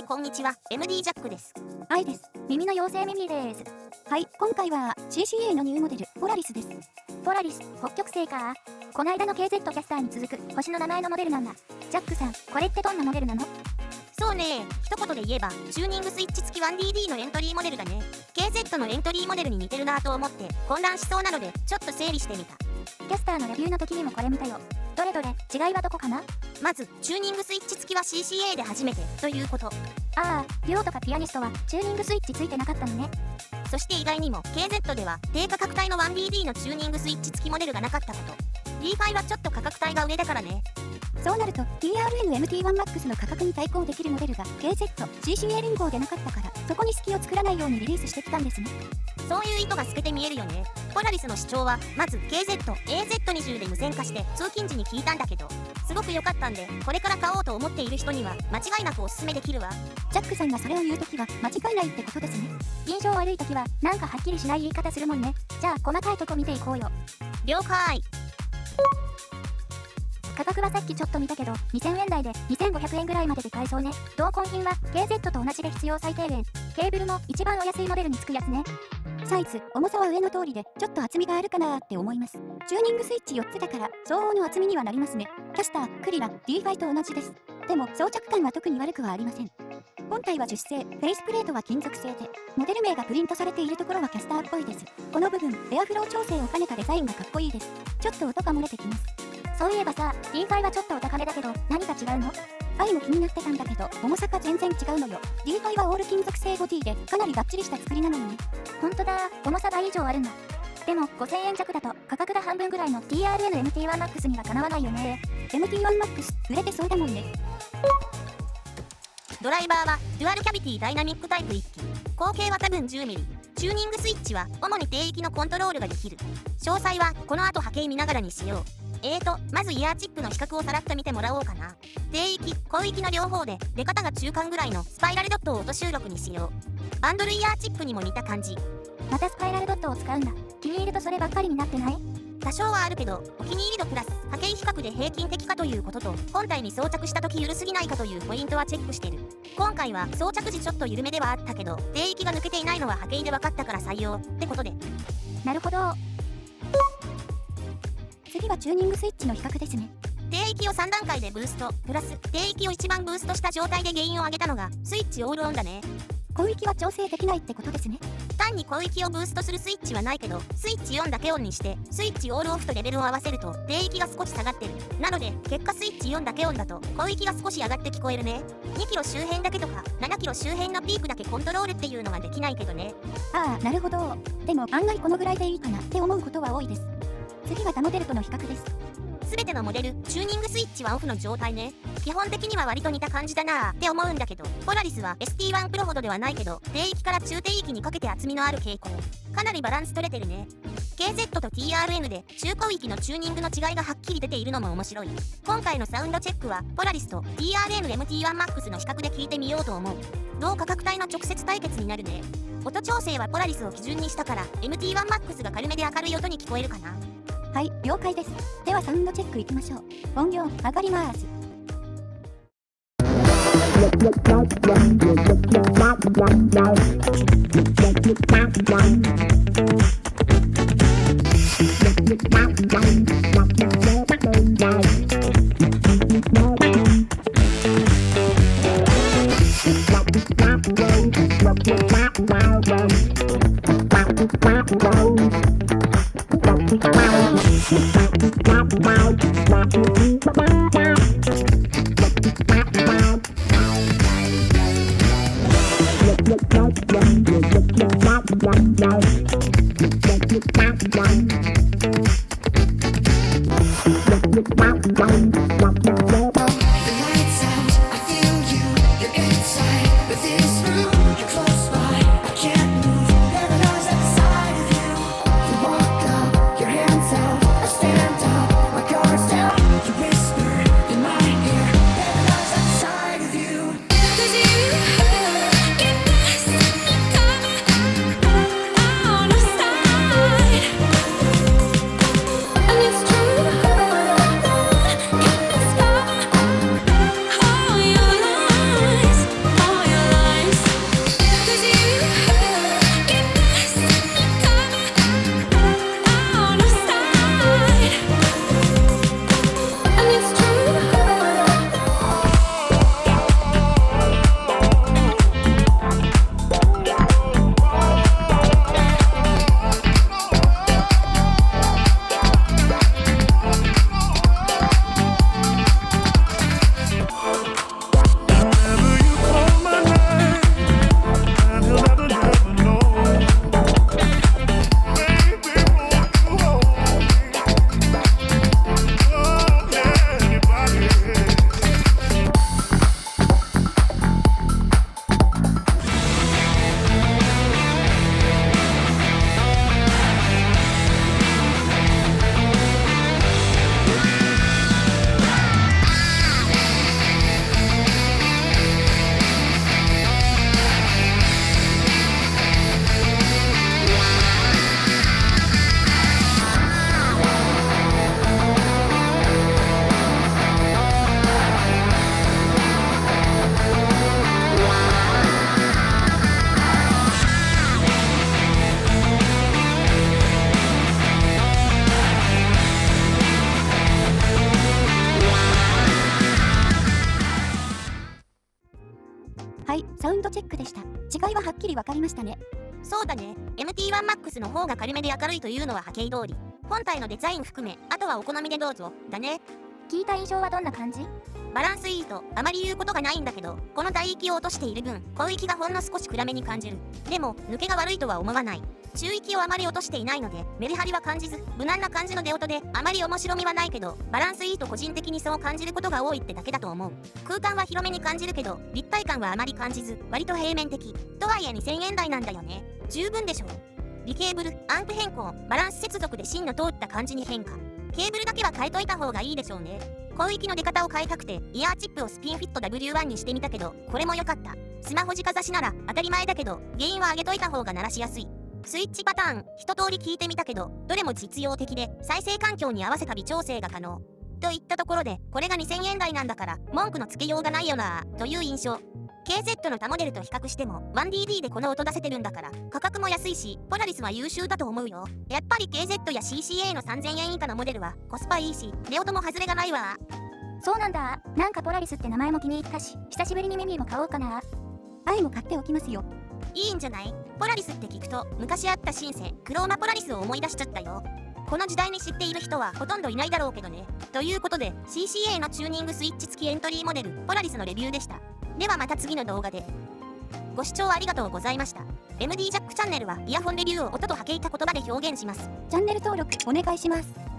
はいこんにちは MD ジャックです。はいです。耳の妖精ミミです。はい、今回は CCA のニューモデルポラリスです。ポラリス北極星か。こないだの KZ キャスターに続く星の名前のモデルなんだ。ジャックさん、これってどんなモデルなの？そうね、一言で言えばチューニングスイッチ付き 1DD のエントリーモデルだね。 KZ のエントリーモデルに似てるなと思って混乱しそうなのでちょっと整理してみた。キャスターのレビューの時にもこれ見たよ。どれどれ違いはどこかな？まずチューニングスイッチ付きは CCA で初めてということ。ああ、デュオとかピアニストはチューニングスイッチついてなかったのね。そして意外にも KZ では低価格帯の 1DD のチューニングスイッチ付きモデルがなかったこと。 D5 はちょっと価格帯が上だからね。そうなると TRN-MT1MAX の価格に対抗できるモデルが KZ、CCA 連合でなかったからそこに隙を作らないようにリリースしてきたんですね。そういう意図が透けて見えるよね。ポラリスの主張はまず KZ、AZ20 で無線化して通勤時に聞いたんだけどすごく良かったんでこれから買おうと思っている人には間違いなくおすすめできるわ。ジャックさんがそれを言うときは間違いないってことですね。印象悪いときはなんかはっきりしない言い方するもんね。じゃあ細かいとこ見ていこうよ。了解。価格はさっきちょっと見たけど2000円台で2500円ぐらいまでで買えそうね。同梱品は KZ と同じで必要最低限。ケーブルも一番お安いモデルにつくやつね。サイズ、重さは上の通りでちょっと厚みがあるかなーって思います。チューニングスイッチ4つだから相応の厚みにはなりますね。キャスター、クリラ、D5 と同じです。でも装着感は特に悪くはありません。本体は樹脂製、フェイスプレートは金属製でモデル名がプリントされているところはキャスターっぽいです。この部分、エアフロー調整を兼ねたデザインがかっこいいです。ちょっと音が漏れてきます。そういえばさ、D5 はちょっとお高めだけど何が違うの？愛も気になってたんだけど重さが全然違うのよ。 D5 はオール金属製ボディでかなりがっちりした作りなのよね。ほんとだ、重さ倍以上あるんだ。でも5000円弱だと価格が半分ぐらいの TRN-MT1MAX にはかなわないよね。 MT1MAX 売れてそうだもんね。ドライバーはデュアルキャビティダイナミックタイプ1機、口径は多分 10mm。 チューニングスイッチは主に低域のコントロールができる。詳細はこの後波形見ながらにしよう。まずイヤーチップの比較をさらっと見てもらおうかな。低域、高域の両方で出方が中間ぐらいのスパイラルドットを音収録にしよう。バンドルイヤーチップにも似た感じ。またスパイラルドットを使うんだ。気に入るとそればっかりになってない？多少はあるけどお気に入り度プラス波形比較で平均的かということと本体に装着した時緩すぎないかというポイントはチェックしてる。今回は装着時ちょっと緩めではあったけど低域が抜けていないのは波形で分かったから採用ってことで。なるほど。次はチューニングスイッチの比較ですね。低域を3段階でブーストプラス低域を一番ブーストした状態でゲインを上げたのがスイッチオールオンだね。高域は調整できないってことですね。単に高域をブーストするスイッチはないけどスイッチ4だけオンにしてスイッチオールオフとレベルを合わせると低域が少し下がってる。なので結果スイッチ4だけオンだと高域が少し上がって聞こえるね。2キロ周辺だけとか7キロ周辺のピークだけコントロールっていうのができないけどね。ああ、なるほど。でも案外このぐらいでいいかなって思うことは多いです。次は他モデルとの比較です。全てのモデルチューニングスイッチはオフの状態ね。基本的には割と似た感じだなーって思うんだけどポラリスは ST1 プロほどではないけど低域から中低域にかけて厚みのある傾向。かなりバランス取れてるね。 KZ と TRN で中高域のチューニングの違いがはっきり出ているのも面白い。今回のサウンドチェックはポラリスと TRN-MT1MAX の比較で聞いてみようと思う。同価格帯の直接対決になるね。音調整はポラリスを基準にしたから MT1MAX が軽めで明るい音に聞こえるかな。はい、了解です。ではサウンドチェックいきましょう。音量上がります。きりわかりましたね。そうだね。MT1MAX の方が軽めで明るいというのは波形通り。本体のデザイン含め、あとはお好みでどうぞ。だね。聞いた印象はどんな感じ？バランスいいとあまり言うことがないんだけど、この帯域を落としている分、高域がほんの少し暗めに感じる。でも、抜けが悪いとは思わない。中域をあまり落としていないので、メリハリは感じず、無難な感じの出音で、あまり面白みはないけど、バランスいいと個人的にそう感じることが多いってだけだと思う。空間は広めに感じるけど、立体感はあまり感じず、割と平面的。とはいえ2000円台なんだよね。十分でしょう。リケーブル、アンプ変更、バランス接続で芯の通った感じに変化。ケーブルだけは変えといた方がいいでしょうね。広域の出方を変えたくて、イヤーチップをスピンフィット W1 にしてみたけど、これも良かった。スマホ直差しなら当たり前だけど、原因は上げといた方が鳴らしやすい。スイッチパターン、一通り聞いてみたけど、どれも実用的で、再生環境に合わせた微調整が可能。といったところで、これが2000円台なんだから、文句のつけようがないよなぁ、という印象。KZ の他モデルと比較しても 1DD でこの音出せてるんだから価格も安いしポラリスは優秀だと思うよ。やっぱり KZ や CCA の3000円以下のモデルはコスパいいし出音も外れがないわ。そうなんだ。なんかポラリスって名前も気に入ったし、久しぶりに耳も買おうかな。アイも買っておきますよ。いいんじゃない？ポラリスって聞くと昔あったシンセクローマポラリスを思い出しちゃったよ。この時代に知っている人はほとんどいないだろうけどね。ということで CCA のチューニングスイッチ付きエントリーモデルポラリスのレビューでした。ではまた次の動画で。ご視聴ありがとうございました。MD ジャックチャンネルはイヤホンレビューを音と波形た言葉で表現します。チャンネル登録お願いします。